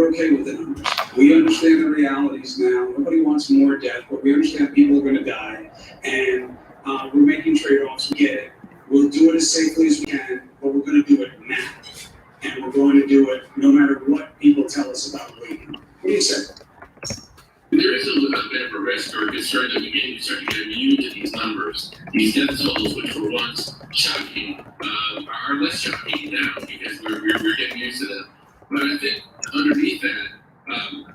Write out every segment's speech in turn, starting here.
we're okay with the numbers. We understand the realities now. Nobody wants more death, but we understand people are going to die, and we're making trade-offs. We get it. We'll do it as safely as we can, but we're going to do it now, and we're going to do it no matter what people tell us about waiting. What do you say? There is a bit of a risk or a concern that we start to get immune to these numbers. These death totls, which were once shocking, are less shocking now because we're getting used to them. But I think underneath that,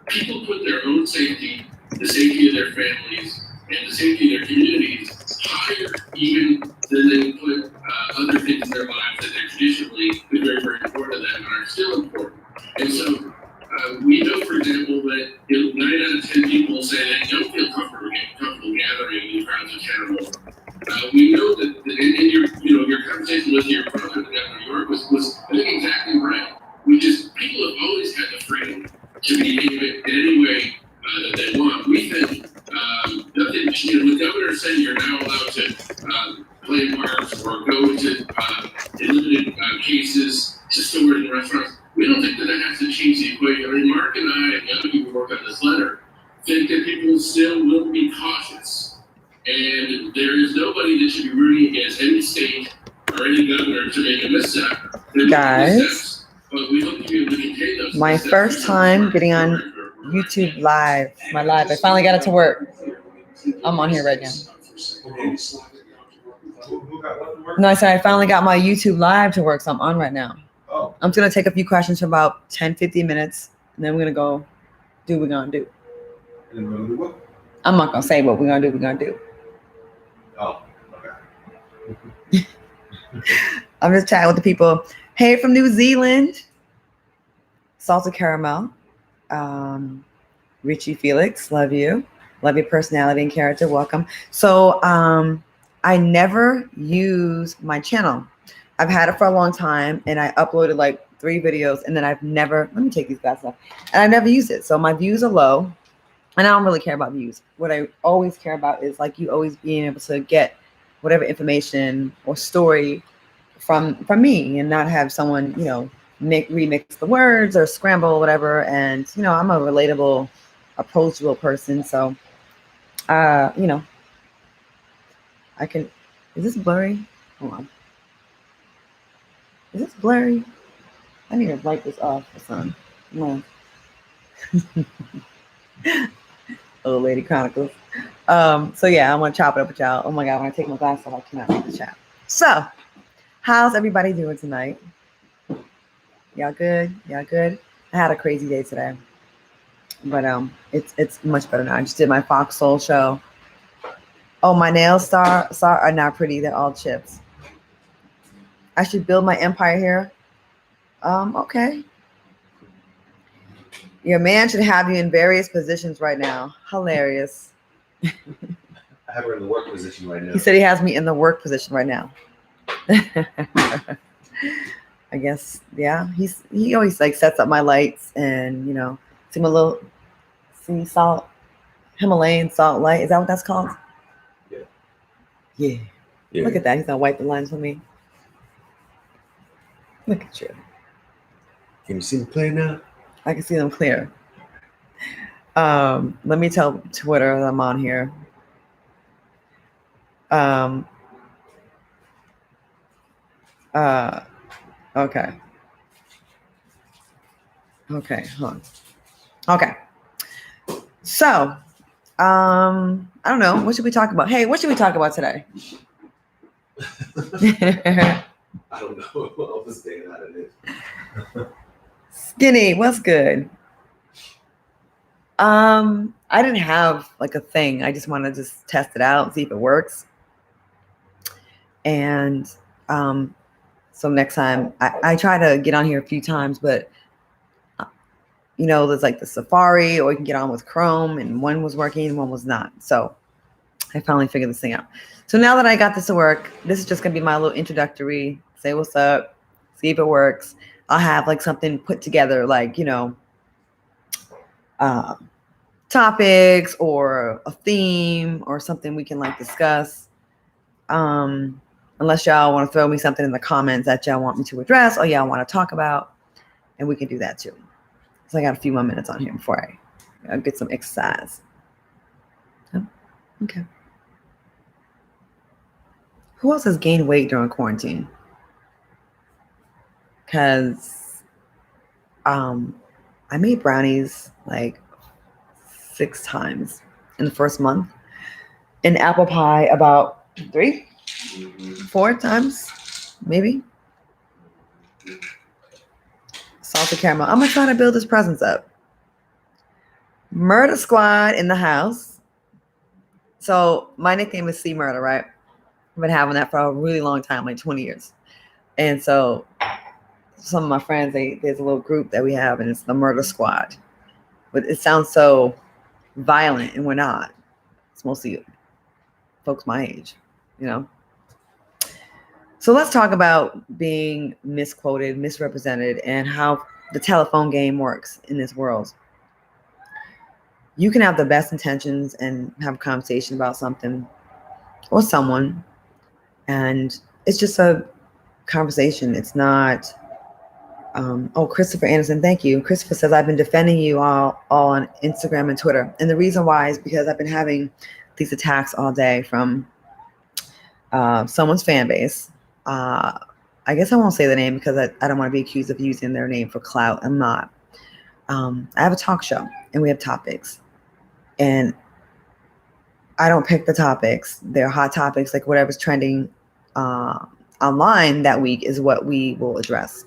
people put their own safety, the safety of their families, and the safety of their communities higher even than they put other things in their lives that they're traditionally been very, very important to them and are still important. And so we know, for example, that 9 out of 10 people say they don't feel comfortable gathering in crowds of 10 or more. We know that, and your conversation with your brother, the governor of New York, was I think exactly right. People have always had the freedom to behave in any way that they want. We think with governors saying you're now allowed to play in parks or go to in limited cases to stores and restaurants. We don't think that has to change the equation. I mean, Mark and I and the other people who work on this letter think that people still will be cautious. And there is nobody that should be rooting against any state or any governor to make a misstep. Guys, but we hope to be able to contain those. My first time getting on YouTube live. My live. I finally got it to work. I'm on here right now. No, I said I finally got my YouTube live to work, so I'm on right now. Oh. I'm just going to take a few questions for about 10, 15 minutes, and then we're going to go do what we're going to do. And then we'll do what? I'm not going to say what we're going to do. Oh, okay. I'm just chatting with the people. Hey, from New Zealand. Salted caramel. Richie Felix, love you. Love your personality and character. Welcome. So I never use my channel. I've had it for a long time, and I uploaded like 3 videos, and then I've never, let me take these glasses off, and I've never used it. So my views are low, and I don't really care about views. What I always care about is like you always being able to get whatever information or story from me and not have someone, remix the words or scramble or whatever. And, I'm a relatable, approachable person. So, I can, is this blurry? Hold on. Is this blurry? I need to wipe this off or something. No. Old Lady Chronicles. So yeah, I'm gonna chop it up with y'all. Oh my God, when I take my glasses off, I cannot read the chat. So, how's everybody doing tonight? Y'all good? Y'all good? I had a crazy day today, but it's much better now. I just did my Fox Soul show. Oh, my nails are not pretty. They're all chips. I should build my empire here. Okay. Your man should have you in various positions right now. Hilarious. I have her in the work position right now. He said he has me in the work position right now. I guess, yeah. He always like sets up my lights and see my little salt, Himalayan salt light. Is that what that's called? Yeah. Look at that. He's gonna wipe the lines for me. Look at you. Can you see them clear now? I can see them clear. Let me tell Twitter that I'm on here. Okay. Okay, hold on. Okay. So, I don't know. What should we talk about? Hey, what should we talk about today? I don't know. I'll just stay out of it. Skinny, what's good? I didn't have like a thing. I just want to just test it out and see if it works. And so next time, I try to get on here a few times, but there's like the Safari, or you can get on with Chrome, and one was working and one was not. So I finally figured this thing out. So now that I got this to work, this is just gonna be my little introductory, say what's up, see if it works. I'll have like something put together, like, topics or a theme or something we can like discuss. Unless y'all want to throw me something in the comments that y'all want me to address or y'all want to talk about, and we can do that too. So I got a few more minutes on here before I get some exercise. Oh, okay. Who else has gained weight during quarantine? Because I made brownies like 6 times in the first month, and apple pie about 3, 4 times, maybe. Salted caramel. I'm gonna try to build this presence up. Murder Squad in the house. So my nickname is C Murder, right? I've been having that for a really long time, like 20 years. And so some of my friends, there's a little group that we have, and it's the Murder Squad. But it sounds so violent, and we're not. It's mostly folks my age, you know. So let's talk about being misquoted, misrepresented, and how the telephone game works in this world. You can have the best intentions and have a conversation about something or someone, and it's just a conversation. It's not, Christopher Anderson, thank you. Christopher says, I've been defending you all on Instagram and Twitter. And the reason why is because I've been having these attacks all day from someone's fan base. I guess I won't say the name because I don't want to be accused of using their name for clout. I'm not. I have a talk show and we have topics. And I don't pick the topics. They're hot topics, like whatever's trending online that week is what we will address.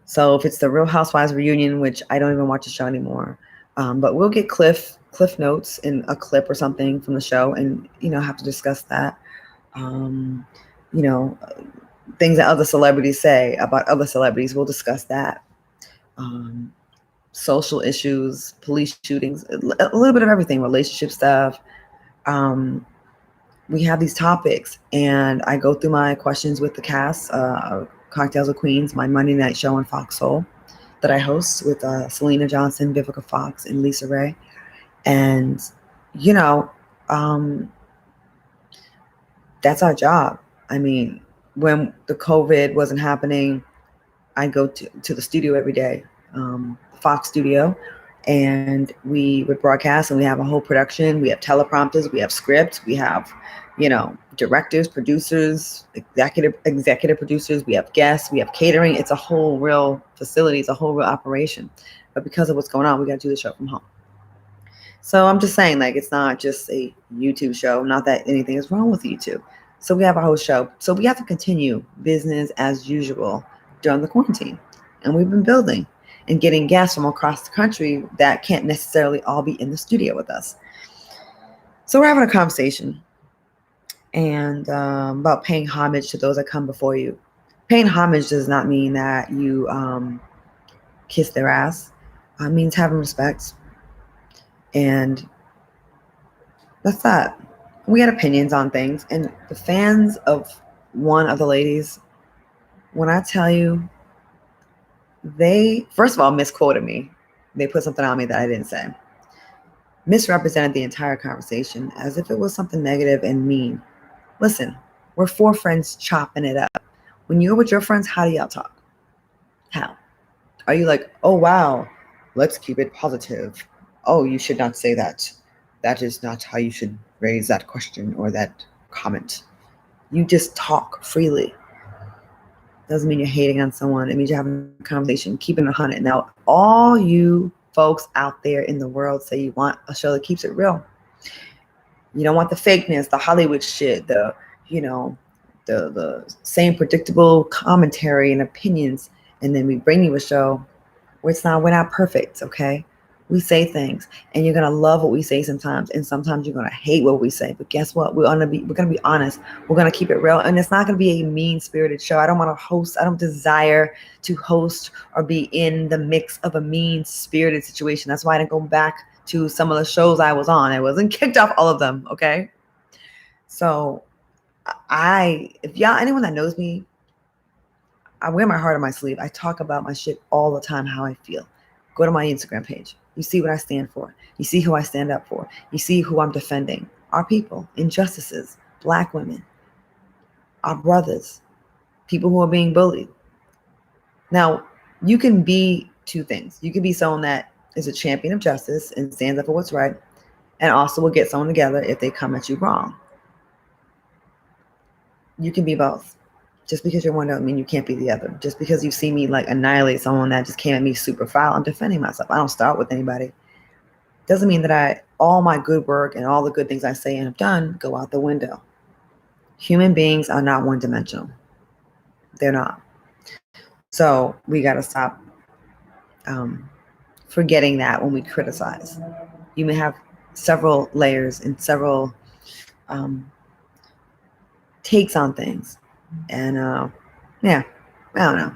So if it's the Real Housewives reunion, which I don't even watch the show anymore, but we'll get cliff notes in a clip or something from the show, and have to discuss that. Things that other celebrities say about other celebrities, we'll discuss that. Social issues, police shootings, a little bit of everything, relationship stuff. We have these topics, and I go through my questions with the cast, Cocktails with Queens, my Monday night show on Fox Soul that I host with Selena Johnson, Vivica Fox, and Lisa Ray. And, that's our job. I mean, when the COVID wasn't happening, I go to the studio every day, Fox studio, and we would broadcast, and we have a whole production. We have teleprompters, we have scripts, we have, directors, producers, executive producers, we have guests, we have catering. It's a whole real facility. It's a whole real operation. But because of what's going on, we got to do the show from home. So I'm just saying, like, it's not just a YouTube show. Not that anything is wrong with YouTube. So we have a whole show. So we have to continue business as usual during the quarantine. And we've been building and getting guests from across the country that can't necessarily all be in the studio with us. So we're having a conversation and about paying homage to those that come before you. Paying homage does not mean that you kiss their ass. It means having respect. And that's that. We had opinions on things. And the fans of one of the ladies, when I tell you, they, first of all, misquoted me. They put something on me that I didn't say. Misrepresented the entire conversation as if it was something negative and mean. Listen, we're 4 friends chopping it up. When you're with your friends, how do y'all talk? How? Are you like, oh, wow, let's keep it positive. Oh, you should not say that. That is not how you should raise that question or that comment. You just talk freely. Doesn't mean you're hating on someone. It means you're having a conversation, keeping it 100. Now, all you folks out there in the world say you want a show that keeps it real. You don't want the fakeness, the Hollywood shit, the same predictable commentary and opinions. And then we bring you a show where we're not perfect, okay? We say things, and you're gonna love what we say sometimes, and sometimes you're gonna hate what we say. But guess what? We're gonna be honest. We're gonna keep it real, and it's not gonna be a mean-spirited show. I don't want to host. I don't desire to host or be in the mix of a mean-spirited situation. That's why I didn't go back to some of the shows I was on. I wasn't kicked off all of them. Okay. So anyone that knows me, I wear my heart on my sleeve. I talk about my shit all the time, how I feel. Go to my Instagram page. You see what I stand for. You see who I stand up for. You see who I'm defending. Our people, injustices, Black women, our brothers, people who are being bullied. Now, you can be two things. You can be someone that is a champion of justice and stands up for what's right, and also will get someone together if they come at you wrong. You can be both. Just because you're one doesn't mean you can't be the other. Just because you see me like annihilate someone that just came at me super foul, I'm defending myself. I don't start with anybody. Doesn't mean that all my good work and all the good things I say and have done go out the window. Human beings are not one-dimensional. They're not. So we got to stop forgetting that when we criticize. You may have several layers and several takes on things. And yeah, I don't know.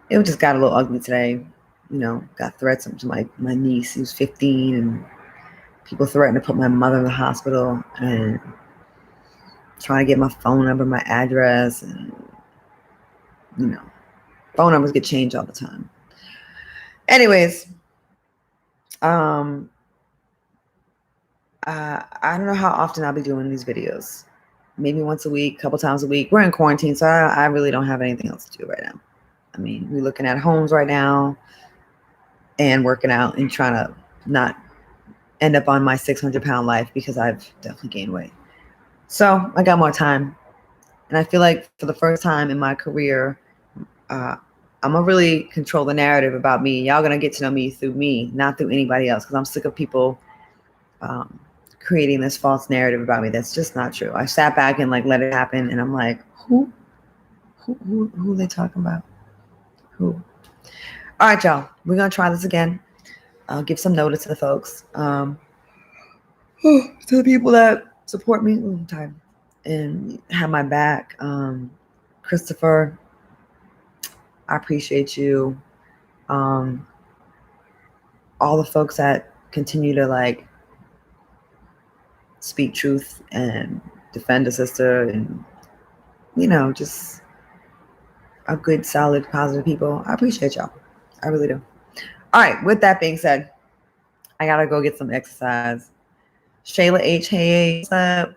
It just got a little ugly today. Got threats to my niece who's 15, and people threatened to put my mother in the hospital, and trying to get my phone number, my address, and phone numbers get changed all the time. Anyways, I don't know how often I'll be doing these videos. Maybe once a week, a couple times a week. We're in quarantine, so I really don't have anything else to do right now. I mean, we're looking at homes right now and working out and trying to not end up on my 600-pound life because I've definitely gained weight. So I got more time. And I feel like for the first time in my career, I'm going to really control the narrative about me. Y'all going to get to know me through me, not through anybody else, because I'm sick of people creating this false narrative about me that's just not true. I sat back and let it happen, and I'm like, who are they talking about? Who? All right, y'all. We're going to try this again. I'll give some notice to the folks. To the people that support me. I'm tired. And have my back. Christopher, I appreciate you. All the folks that continue to speak truth and defend a sister, and just a good, solid, positive people. I appreciate y'all. I really do. All right. With that being said, I gotta go get some exercise. Shayla H. Hey, what's up?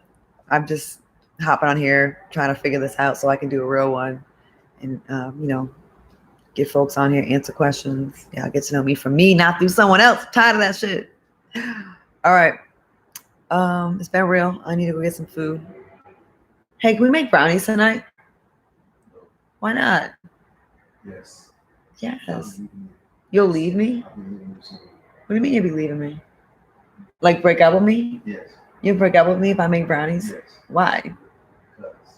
I'm just hopping on here trying to figure this out so I can do a real one, and get folks on here, answer questions. Yeah, get to know me from me, not through someone else. I'm tired of that shit. All right. It's been real. I need to go get some food. Hey, can we make brownies tonight? Why not? Yes. Yes. You'll leave me? What do you mean you'll be leaving me? Like break up with me? Yes. You'll break up with me if I make brownies? Yes. Why?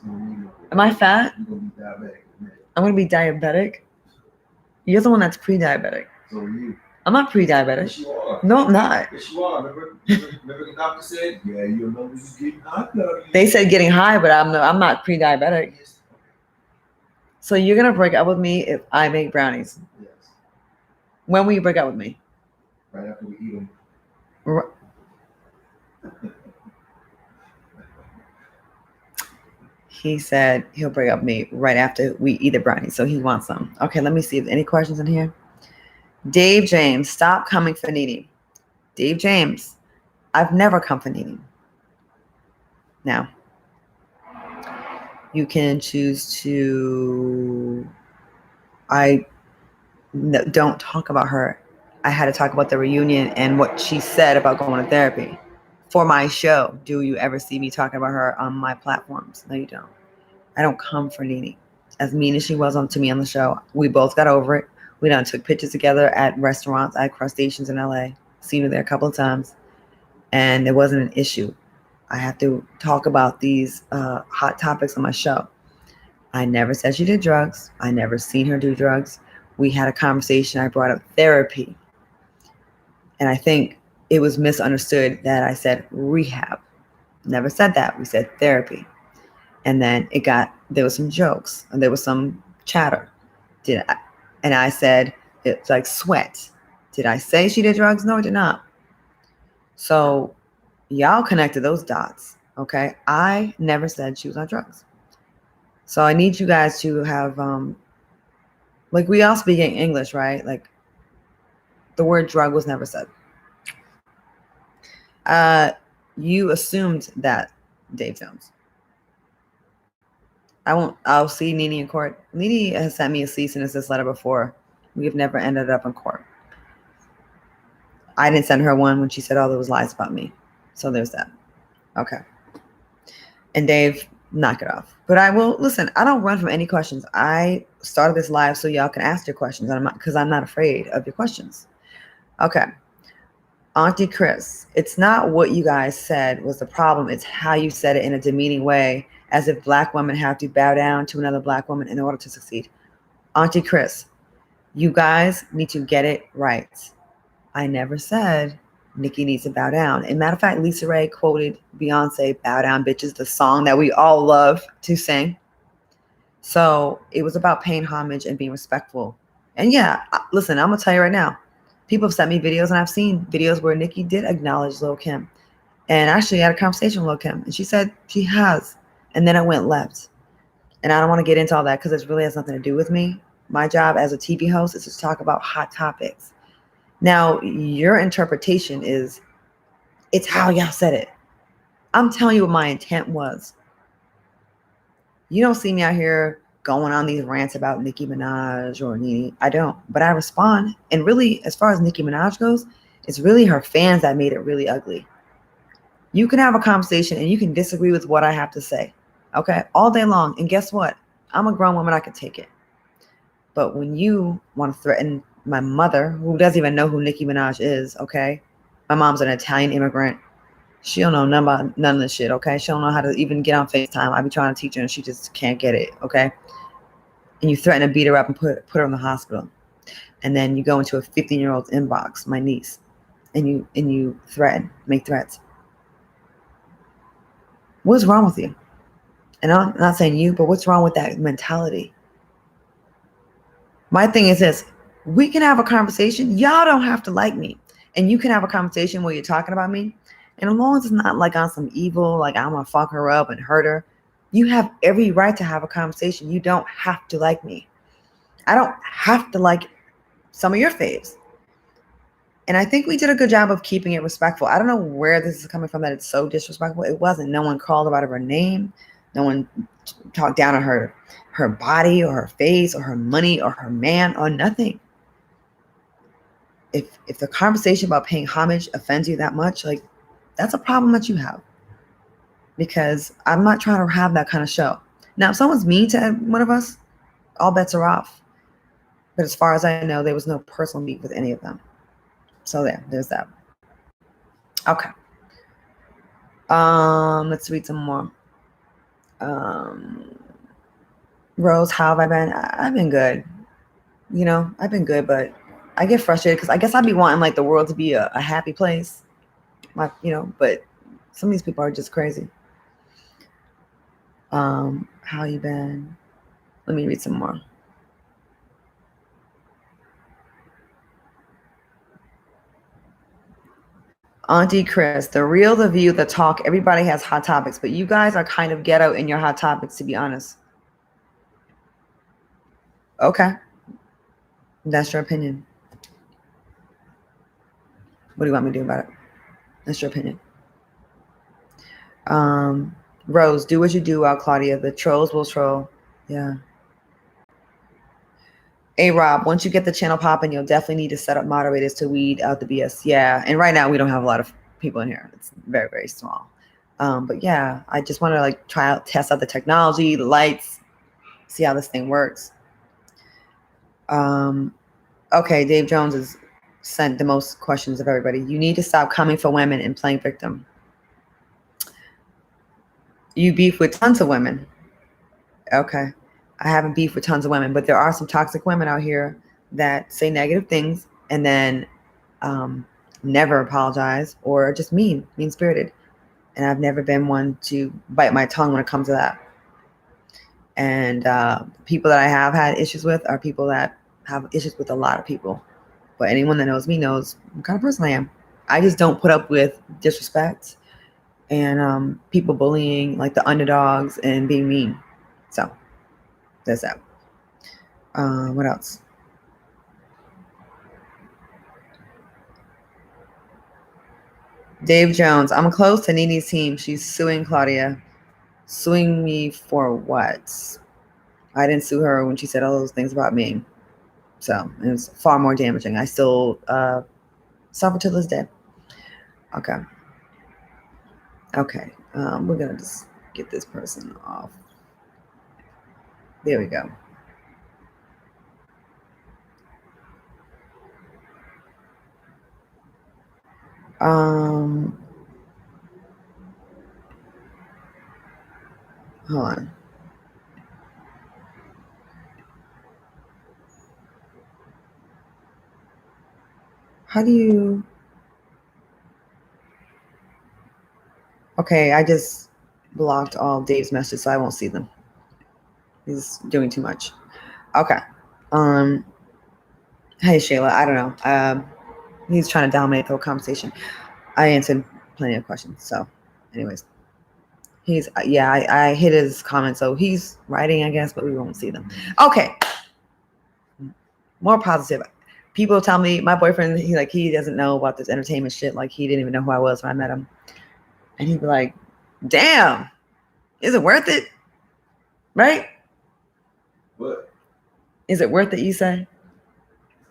Am I fat? You're gonna be diabetic. I'm going to be diabetic? You're the one that's pre-diabetic. So are you. I'm not pre-diabetic. Yes, you are. No, I'm not. Yes, you are. Remember the doctor said? Yeah, your numbers is getting high. They said getting high, but I'm not pre-diabetic. Yes. So you're going to break up with me if I make brownies? Yes. When will you break up with me? Right after we eat them. He said he'll break up with me right after we eat the brownies. So he wants some. Okay, let me see if any questions in here. Dave James, stop coming for Nene. Dave James, I've never come for Nene. Now, you can choose to, don't talk about her. I had to talk about the reunion and what she said about going to therapy. For my show, do you ever see me talking about her on my platforms? No, you don't. I don't come for Nene. As mean as she was to me on the show, we both got over it. We done took pictures together at restaurants, at crustaceans in LA. Seen her there a couple of times. And it wasn't an issue. I have to talk about these hot topics on my show. I never said she did drugs. I never seen her do drugs. We had a conversation. I brought up therapy. And I think it was misunderstood that I said rehab. Never said that. We said therapy. And then there was some jokes and there was some chatter. And I said, it's like sweat. Did I say she did drugs? No, I did not. So y'all connected those dots. Okay. I never said she was on drugs. So I need you guys to have, we all speak English, right? Like the word drug was never said. You assumed that, Dave Jones. I'll see Nene in court. Nene has sent me a cease and desist letter before. We have never ended up in court. I didn't send her one when she said all those lies about me. So there's that. Okay. And Dave, knock it off. But I will listen. I don't run from any questions. I started this live so y'all can ask your questions, and because I'm not afraid of your questions. Okay. Auntie Chris, it's not what you guys said was the problem. It's how you said it in a demeaning way, as if black women have to bow down to another black woman in order to succeed. Auntie Chris, you guys need to get it right. I never said Nikki needs to bow down. As a matter of fact, Lisa Ray quoted Beyonce, "Bow Down Bitches," the song that we all love to sing. So it was about paying homage and being respectful. And yeah, listen, I'm going to tell you right now, people have sent me videos, and I've seen videos where Nikki did acknowledge Lil' Kim. And actually had a conversation with Lil' Kim, and she said she has. And then it went left. And I don't want to get into all that because it really has nothing to do with me. My job as a TV host is to talk about hot topics. Now, your interpretation is, it's how y'all said it. I'm telling you what my intent was. You don't see me out here going on these rants about Nicki Minaj or Nene. I don't. But I respond. And really, as far as Nicki Minaj goes, it's really her fans that made it really ugly. You can have a conversation and you can disagree with what I have to say. Okay? All day long. And guess what? I'm a grown woman. I can take it. But when you want to threaten my mother, who doesn't even know who Nicki Minaj is, okay? My mom's an Italian immigrant. She don't know none of this shit, okay? She don't know how to even get on FaceTime. I be trying to teach her and she just can't get it, okay? And you threaten to beat her up and put her in the hospital. And then you go into a 15-year-old's inbox, my niece, and you threaten, make threats. What's wrong with you? And I'm not saying you, but what's wrong with that mentality? My thing is this. We can have a conversation. Y'all don't have to like me. And you can have a conversation where you're talking about me. And as long as it's not like on some evil, like I'm going to fuck her up and hurt her, you have every right to have a conversation. You don't have to like me. I don't have to like some of your faves. And I think we did a good job of keeping it respectful. I don't know where this is coming from that it's so disrespectful. It wasn't. No one called about her name. No one talked down on her body or her face or her money or her man or nothing. If the conversation about paying homage offends you that much, like, that's a problem that you have. Because I'm not trying to have that kind of show. Now, if someone's mean to one of us, all bets are off. But as far as I know, there was no personal beef with any of them. So there's that. Okay. Let's read some more. Rose, how have I been? I've been good. You know, I've been good, but I get frustrated because I guess I'd be wanting like the world to be a happy place. But some of these people are just crazy. How you been? Let me read some more. Auntie Chris, the real, the view, the talk, everybody has hot topics, but you guys are kind of ghetto in your hot topics, to be honest. Okay. That's your opinion. What do you want me to do about it? That's your opinion. Rose, do what you do while Claudia. The trolls will troll. Yeah. Hey, Rob, once you get the channel popping, you'll definitely need to set up moderators to weed out the BS. Yeah. And right now we don't have a lot of people in here. It's very, very small. But yeah, I just want to test out the technology, the lights, see how this thing works. Okay, Dave Jones has sent the most questions of everybody. You need to stop coming for women and playing victim. You beef with tons of women. Okay. I haven't beef with tons of women, but there are some toxic women out here that say negative things and then never apologize or are just mean-spirited. And I've never been one to bite my tongue when it comes to that. And people that I have had issues with are people that have issues with a lot of people. But anyone that knows me knows what kind of person I am. I just don't put up with disrespect and people bullying like the underdogs and being mean. So there's that. What else? Dave Jones, I'm close to Nene's team. She's suing Claudia. Suing me for what? I didn't sue her when she said all those things about me. So it was far more damaging. I still Suffer till this day. Okay. Okay. We're gonna just get this person off. There we go. Hold on. How do you? Okay, I just blocked all Dave's messages, so I won't see them. He's doing too much. Okay. Hey Shayla, I don't know. He's trying to dominate the whole conversation. I answered plenty of questions. So, anyways, I hit his comment, so he's writing, I guess, but we won't see them. Okay. More positive. People tell me my boyfriend, he doesn't know about this entertainment shit. Like he didn't even know who I was when I met him. And he'd be like, damn, is it worth it? Right? What? Is it worth it, you say?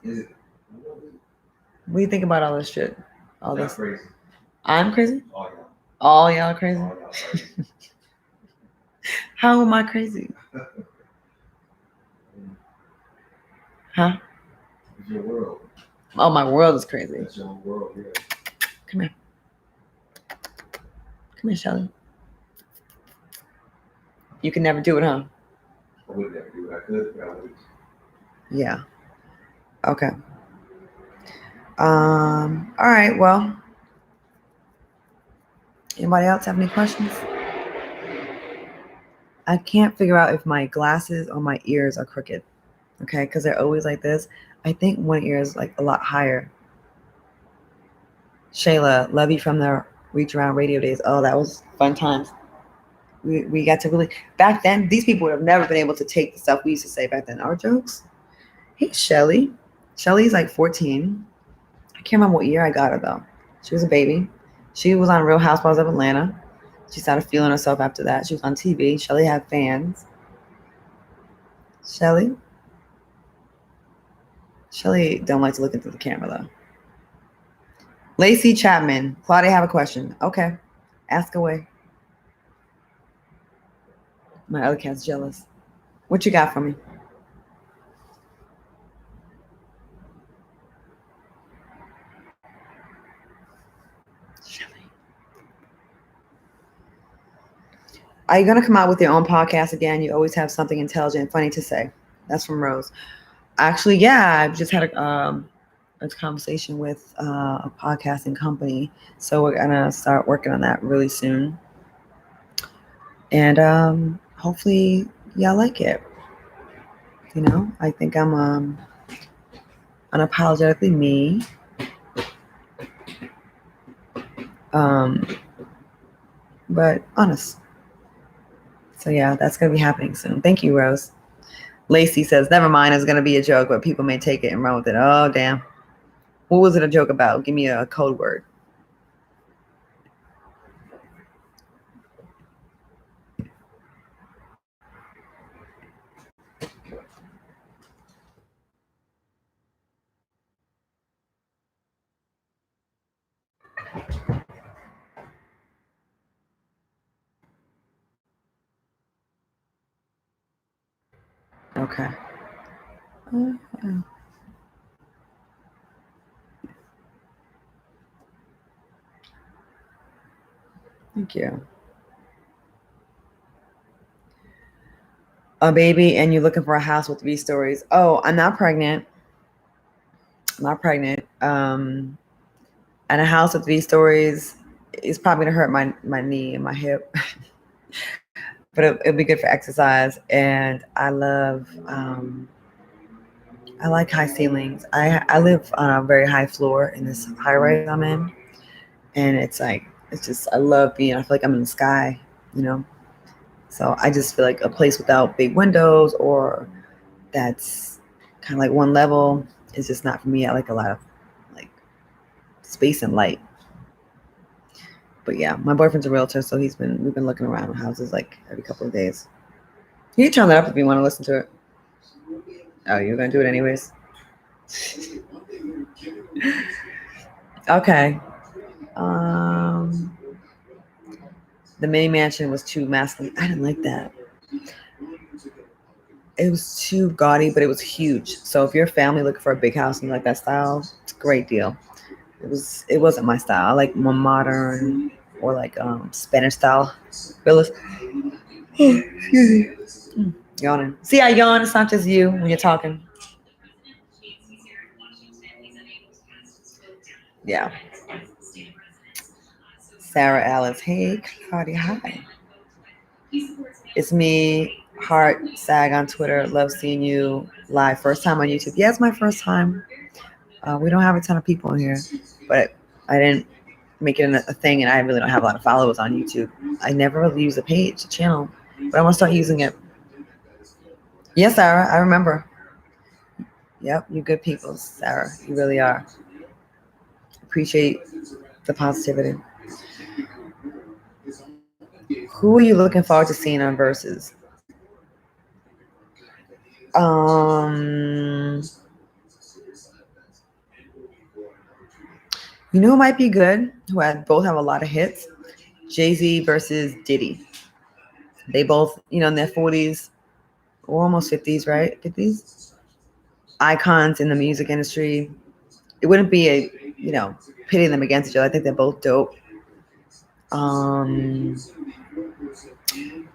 Is it? What do you think about all this shit? All That's this. crazy. I'm crazy? All y'all. All y'all crazy? All y'all crazy. How am I crazy? Huh? It's your world. Oh, my world is crazy. That's your world, yeah. Come here. Come here, Shelly. You can never do it, huh? I would never do it. I could, but I wouldn't. Yeah. Okay. All right. Well, anybody else have any questions? I can't figure out if my glasses or my ears are crooked. Okay, because they're always like this. I think one ear is like a lot higher. Shayla, love you from the Reach Around radio days. Oh, that was fun times. We got to really back then. These people would have never been able to take the stuff we used to say back then. Our jokes. Hey, Shelly. Shelly's like 14. I can't remember what year I got her though. She was a baby. She was on Real Housewives of Atlanta. She started feeling herself after that. She was on TV. Shelly had fans. Shelly don't like to look into the camera though. Lacey Chapman. Claudia, I have a question. Okay. Ask away. My other cat's jealous. What you got for me? Shelly. Are you going to come out with your own podcast again? You always have something intelligent and funny to say. That's from Rose. Actually, yeah, I just had a conversation with a podcasting company. So we're going to start working on that really soon. And hopefully y'all like it. You know, I think I'm unapologetically me. But honest. So yeah, that's going to be happening soon. Thank you, Rose. Lacey says, never mind, it's going to be a joke, but people may take it and run with it. Oh, damn. What was it a joke about? Give me a code word. Okay. Thank you. A baby and you're looking for a house with 3 stories. Oh, I'm not pregnant. I'm not pregnant. And a house with 3 stories is probably gonna hurt my knee and my hip. But it'll be good for exercise. And I like high ceilings. I live on a very high floor in this high rise I'm in. And it's just, I love I feel like I'm in the sky, you know? So I just feel like a place without big windows or that's kind of like one level is just not for me. I like a lot of like space and light. But yeah, my boyfriend's a realtor, so we've been looking around houses like every couple of days. You can turn that up if you want to listen to it. Oh, you're gonna do it anyways. Okay. Um, the mini mansion was too masculine. I didn't like that. It was too gaudy, but it was huge. So if you're a family looking for a big house and you like that style, it's a great deal. It wasn't my style. I like more modern or like Spanish style villas. Oh, excuse me. Yawning. See, I yawn. It's not just you when you're talking. Yeah. Sarah Alice. Hey, Claudia. Hi. It's me, Heart Sag on Twitter. Love seeing you live. First time on YouTube. Yeah, it's my first time. We don't have a ton of people in here, but I didn't make it a thing, and I really don't have a lot of followers on YouTube. I never really use a page, a channel, but I want to start using it. Yes, Sarah, I remember. Yep, you good people, Sarah. You really are. Appreciate the positivity. Who are you looking forward to seeing on Versus? Um, you know who might be good? Both have a lot of hits. Jay-Z versus Diddy. They both, in their 40s or almost 50s, right? 50s. Icons in the music industry. It wouldn't be pitting them against each other. I think they're both dope. Um,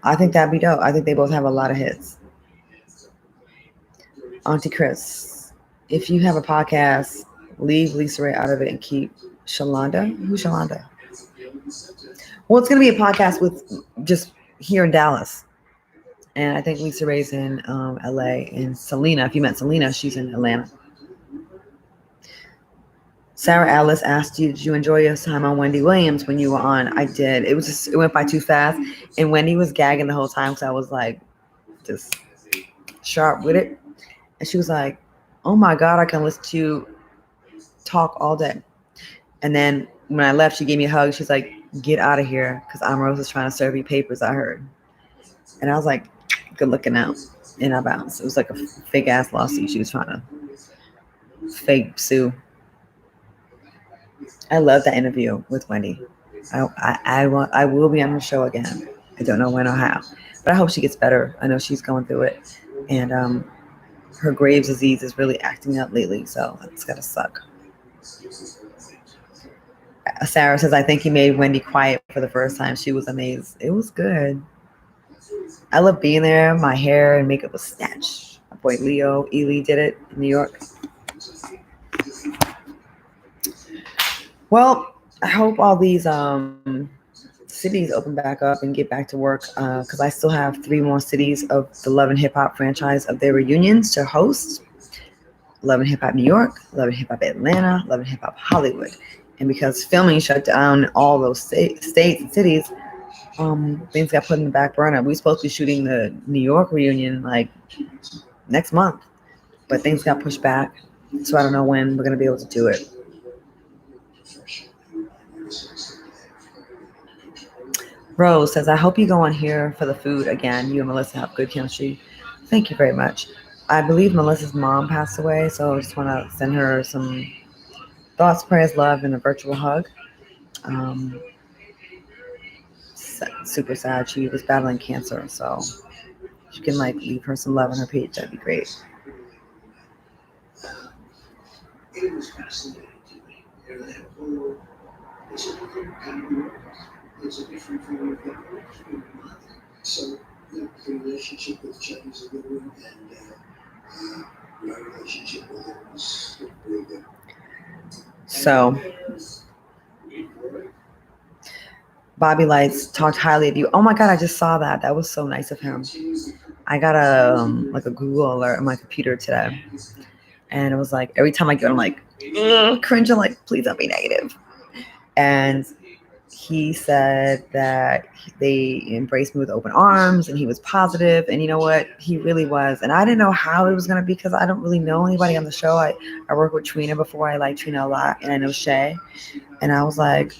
I think that'd be dope. I think they both have a lot of hits. Auntie Chris, if you have a podcast, leave Lisa Ray out of it and keep Shalonda. Who's Shalonda? Well, it's going to be a podcast with just here in Dallas. And I think Lisa Ray's in LA. And Selena, if you met Selena, she's in Atlanta. Sarah Alice asked you, did you enjoy your time on Wendy Williams when you were on? I did. It went by too fast. And Wendy was gagging the whole time because I was like just sharp with it. And she was like, oh my God, I can listen to you talk all day. And then when I left, she gave me a hug. She's like, get out of here because Omarosa is trying to serve you papers, I heard. And I was like, good looking out. And I bounced. It was like a fake ass lawsuit. She was trying to fake sue. I love that interview with Wendy. I will be on her show again. I don't know when or how, but I hope she gets better. I know she's going through it, and her Graves' disease is really acting up lately, so that's gotta suck. Sarah says, I think he made Wendy quiet for the first time. She was amazed. It was good. I love being there. My hair and makeup was snatched. My boy Leo Ely did it in New York. Well, I hope all these cities open back up and get back to work because I still have 3 more cities of the Love and Hip Hop franchise of their reunions to host. Love and Hip Hop New York, Love and Hip Hop Atlanta, Love and Hip Hop Hollywood. And because filming shut down in all those states and cities, things got put in the back burner. We were supposed to be shooting the New York reunion like next month, but things got pushed back. So I don't know when we're going to be able to do it. Rose says, I hope you go on here for the food again. You and Melissa have good chemistry. Thank you very much. I believe Melissa's mom passed away, so I just want to send her some thoughts, prayers, love, and a virtual hug. Super sad. She was battling cancer, so if you can leave her some love on her page, that'd be great. It was fascinating to me. That whole, it's a different kind of work. It's a different form of work. So the relationship with Chuck is a good one, and my relationship with him was really good. So Bobby Lights talked highly of you. Oh my God, I just saw that. That was so nice of him. I got a Google alert on my computer today. And it was like, every time I get it, I'm like, cringing, like, please don't be negative. And he said that they embraced me with open arms and he was positive. And you know what? He really was. And I didn't know how it was going to be because I don't really know anybody on the show. I worked with Trina before. I like Trina a lot. And I know Shay. And I was like,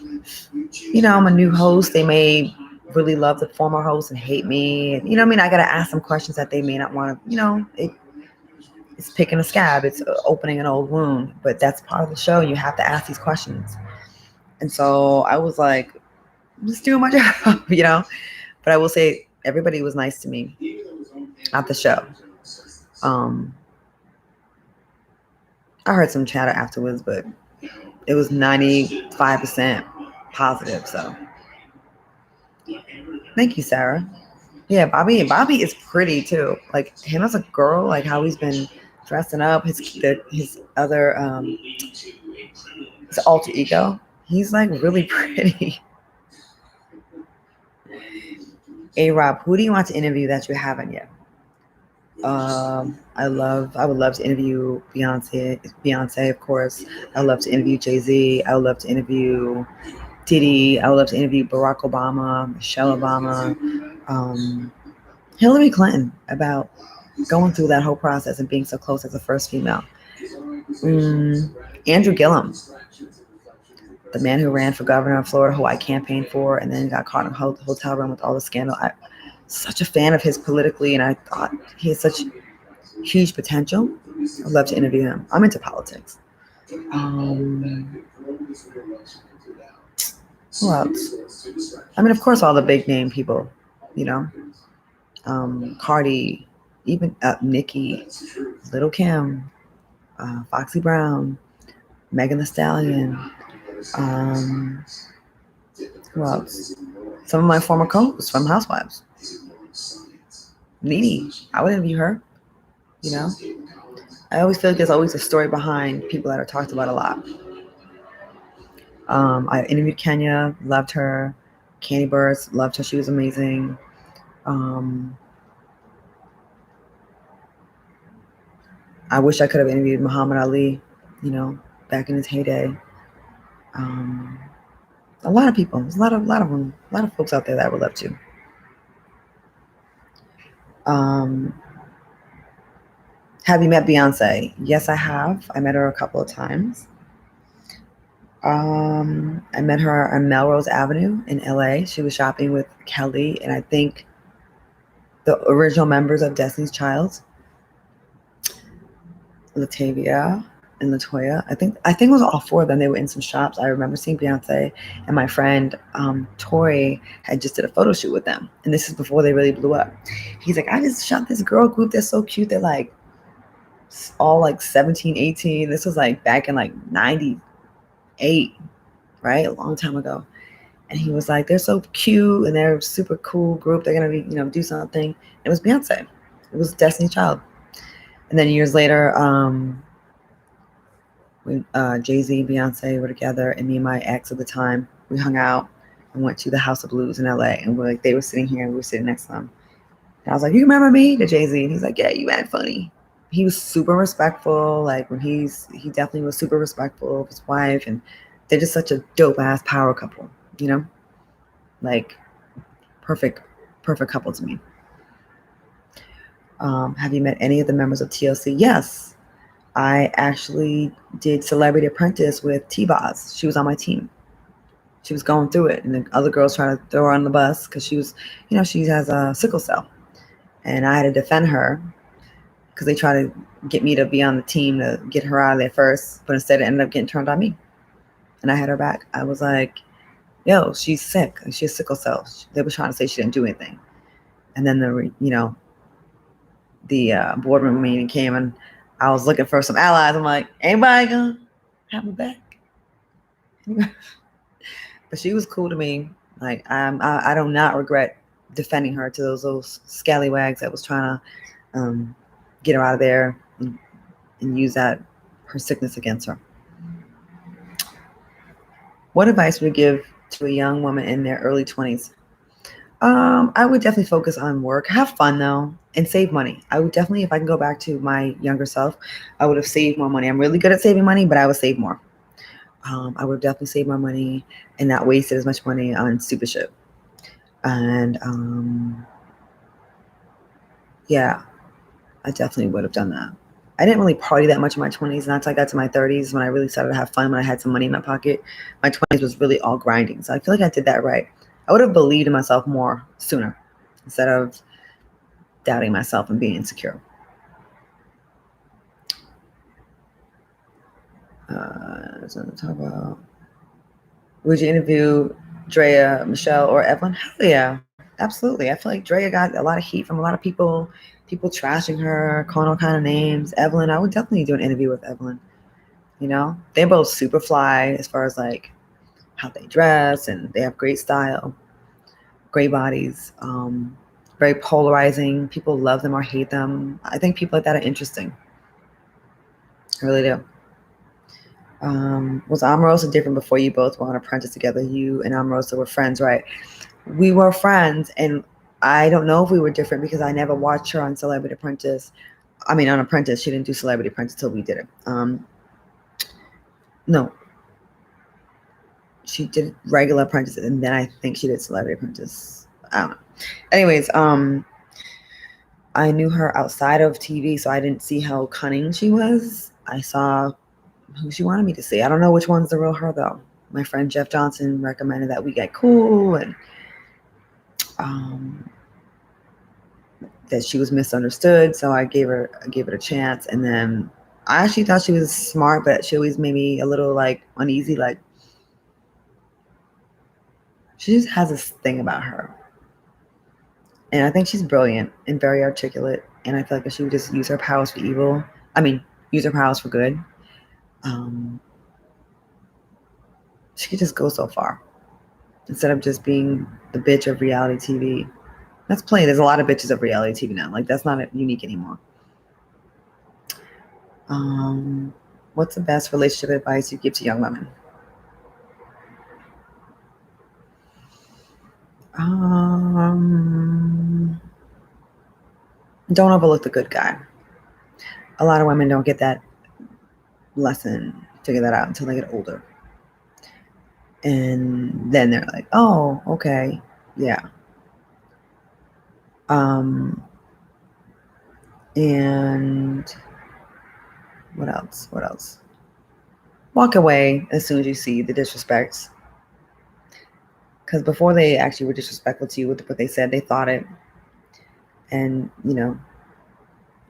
I'm a new host. They may really love the former host and hate me. And, I got to ask them questions that they may not want to, it's picking a scab. It's opening an old wound. But that's part of the show. You have to ask these questions. And so I was like, I'm just doing my job, you know. But I will say everybody was nice to me at the show. I heard some chatter afterwards, but it was 95% positive. So thank you, Sarah. Yeah, Bobby is pretty too. Like him as a girl, like how he's been dressing up, his other his alter ego. He's like really pretty. Hey Rob, who do you want to interview that you haven't yet? I would love to interview Beyonce, of course. I would love to interview Jay-Z. I would love to interview Diddy. I would love to interview Barack Obama, Michelle Obama, Hillary Clinton, about going through that whole process and being so close as the first female. Andrew Gillum, the man who ran for governor of Florida, who I campaigned for, and then got caught in a hotel room with all the scandal. I'm such a fan of his politically, and I thought he has such huge potential. I'd love to interview him. I'm into politics. Who else? I mean, of course, all the big name people, you know, Cardi, even Nicki, Little Kim, Foxy Brown, Megan Thee Stallion. Who else? Some of my former co-hosts from Housewives. Nene, I would interview her. You know, I always feel like there's always a story behind people that are talked about a lot. I interviewed Kenya, loved her. Candy Burst, loved her. She was amazing. I wish I could have interviewed Muhammad Ali, you know, back in his heyday. A lot of people. There's a lot of them. A lot of folks out there that I would love to. Have you met Beyonce? Yes, I have. I met her a couple of times. I met her on Melrose Avenue in LA. She was shopping with Kelly and I think the original members of Destiny's Child, Latavia and Latoya. I think it was all four of them. They were in some shops. I remember seeing Beyonce, and my friend Tori had just did a photo shoot with them. And this is before they really blew up. He's like, I just shot this girl group. They're so cute. They're like all like 17, 18. This was like back in like 98, right? A long time ago. And he was like, they're so cute and they're a super cool group. They're going to be, you know, do something. It was Beyonce. It was Destiny's Child. And then years later, when Jay-Z and Beyonce were together, and me and my ex at the time, we hung out and went to the House of Blues in LA. And we're like, they were sitting here and we were sitting next to them. And I was like, you remember me? To Jay-Z. And he's like, yeah, you act funny. He was super respectful. Like when he definitely was super respectful of his wife. And they're just such a dope ass power couple, you know? Like perfect couple to me. Have you met any of the members of TLC? Yes. I actually did Celebrity Apprentice with T-Boz. She was on my team. She was going through it, and the other girls trying to throw her on the bus because she was, you know, she has a sickle cell. And I had to defend her because they tried to get me to be on the team to get her out of there first, but instead it ended up getting turned on me. And I had her back. I was like, yo, she's sick. She has sickle cell. They were trying to say she didn't do anything. And then the boardroom meeting came and I was looking for some allies. I'm like, anybody gonna have me back? But she was cool to me. Like I do not regret defending her to those scallywags that was trying to get her out of there and use her sickness against her. What advice would you give to a young woman in their early 20s? I would definitely focus on work. Have fun though, and save money. I would definitely, if I can go back to my younger self, I would have saved more money. I'm really good at saving money, but I would save more. I would definitely save more money and not wasted as much money on stupid shit. And yeah, I definitely would have done that. I didn't really party that much in my 20s, not until I got to my 30s when I really started to have fun, when I had some money in my pocket. My 20s was really all grinding. So I feel like I did that right. I would have believed in myself more sooner instead of doubting myself and being insecure. Something to talk about. Would you interview Drea, Michelle, or Evelyn? Hell yeah, absolutely. I feel like Drea got a lot of heat from a lot of people trashing her, calling all kind of names. Evelyn, I would definitely do an interview with Evelyn. You know, they're both super fly as far as like how they dress, and they have great style, great bodies, very polarizing. People love them or hate them. I think people like that are interesting. I really do. Was Omarosa different before you both were on Apprentice together? You and Omarosa were friends, right? We were friends, and I don't know if we were different because I never watched her on Celebrity Apprentice. I mean, on Apprentice, she didn't do Celebrity Apprentice till we did it. No, she did regular Apprentice, and then I think she did Celebrity Apprentice. I don't know. Anyways, I knew her outside of TV, so I didn't see how cunning she was. I saw who she wanted me to see. I don't know which one's the real her though. My friend Jeff Johnson recommended that we get cool, and that she was misunderstood. So I gave it a chance, and then I actually thought she was smart, but she always made me a little like uneasy. Like she just has this thing about her, and I think she's brilliant and very articulate. And I feel like if she would just use her powers for evil, use her powers for good, she could just go so far instead of just being the bitch of reality TV. That's plain. There's a lot of bitches of reality TV now. Like that's not unique anymore. What's the best relationship advice you give to young women? Don't overlook the good guy. A lot of women don't get that lesson, figure that out until they get older. And then they're like, oh, okay, yeah. And what else? Walk away as soon as you see the disrespects. Because before they actually were disrespectful to you with what they said, they thought it. And,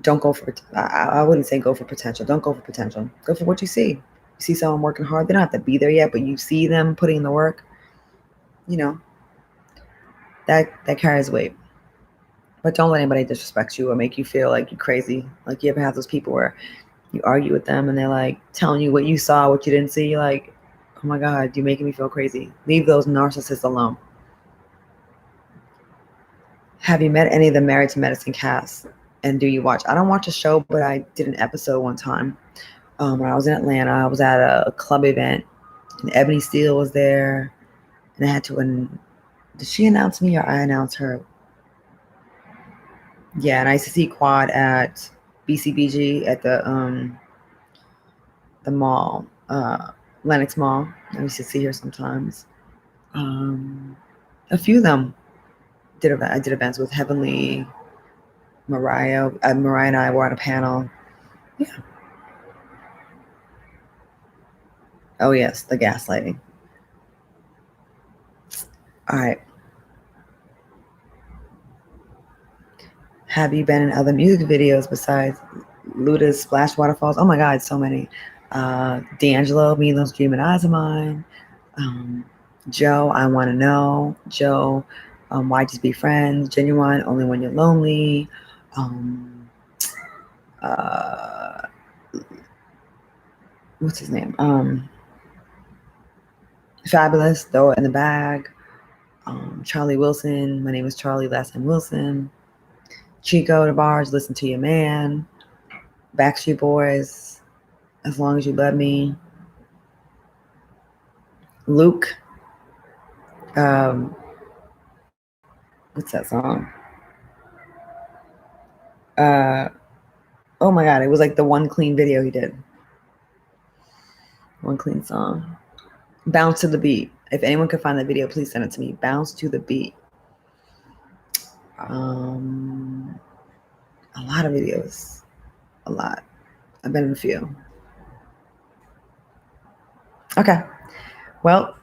don't go for, I wouldn't say go for potential. Don't go for potential. Go for what you see. You see someone working hard. They don't have to be there yet, but you see them putting in the work. That carries weight. But don't let anybody disrespect you or make you feel like you're crazy. Like you ever have those people where you argue with them and they're like telling you what you saw, what you didn't see. You're like, oh my God, you're making me feel crazy. Leave those narcissists alone. Have you met any of the Married to Medicine cast? And do you watch? I don't watch a show, but I did an episode one time. When I was in Atlanta, I was at a club event, and Ebony Steele was there, and I had to. Did she announce me or I announced her? Yeah, and I used to see Quad at BCBG at the mall, Lenox Mall. I used to see her sometimes. A few of them I did events with Heavenly, Mariah. Mariah and I were on a panel. Yeah. Oh yes, the gaslighting. All right. Have you been in other music videos besides Luda's Splash Waterfalls? Oh my God, so many. D'Angelo, Me and Those Dreaming Eyes of Mine. Joe, I Want to Know. Joe, Why Just Be Friends. Genuine, Only When You're Lonely. What's his name? Fabulous, Throw It in the Bag. Charlie Wilson, My Name is Charlie, Last Name Wilson. Chico DeBarge, Listen to Your Man. Backstreet Boys, As Long as You Love Me. Luke, what's that song? Oh my God, it was like the one clean video he did. One clean song. Bounce to the Beat. If anyone can find that video, please send it to me. Bounce to the Beat. A lot of videos. A lot. I've been in a few. Okay. Well,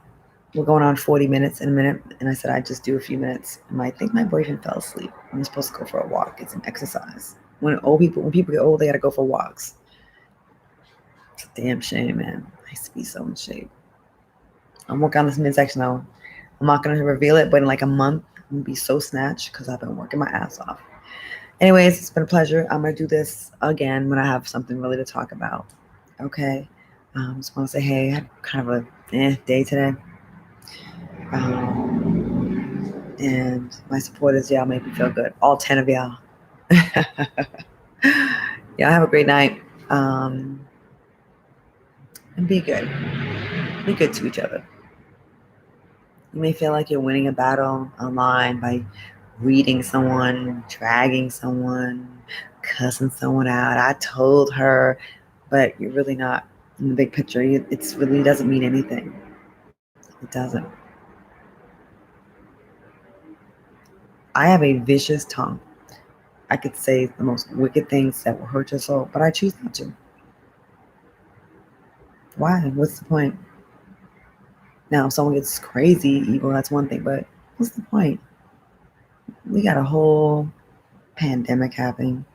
we're going on 40 minutes in a minute, and I said I'd just do a few minutes. I think my boyfriend fell asleep. I'm supposed to go for a walk. It's an exercise. When people get old, they gotta go for walks. It's a damn shame, man. I used to be so in shape. I'm working on this midsection though. I'm not gonna reveal it, but in like a month, I'm gonna be so snatched because I've been working my ass off. Anyways, it's been a pleasure. I'm gonna do this again when I have something really to talk about. Okay. Just want to say, hey, I had kind of a day today. And my supporters, y'all make me feel good. All 10 of y'all. Y'all have a great night. And be good. Be good to each other. You may feel like you're winning a battle online by reading someone, dragging someone, cussing someone out. I told her, but you're really not. In the big picture, it really doesn't mean anything. It doesn't. I have a vicious tongue. I could say the most wicked things that will hurt your soul, but I choose not to. Why? What's the point? Now, if someone gets crazy evil, that's one thing, but what's the point? We got a whole pandemic happening.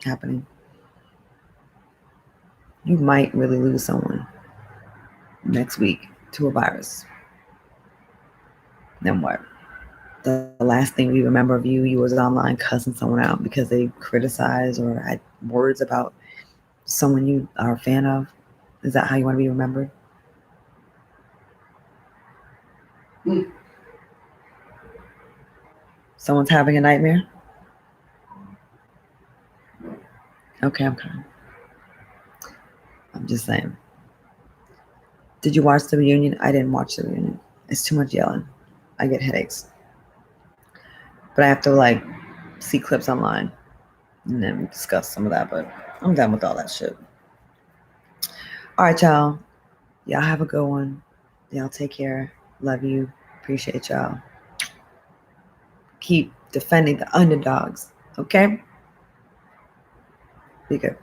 You might really lose someone next week to a virus. Then what? The last thing we remember of you was online cussing someone out because they criticized or had words about someone you are a fan of. Is that how you want to be remembered? Someone's having a nightmare? Okay, I'm coming. I'm just saying. Did you watch the reunion? I didn't watch the reunion. It's too much yelling. I get headaches. But I have to see clips online and then we discuss some of that, but I'm done with all that shit. All right, y'all. Y'all have a good one. Y'all take care. Love you. Appreciate y'all. Keep defending the underdogs. Okay? Be good.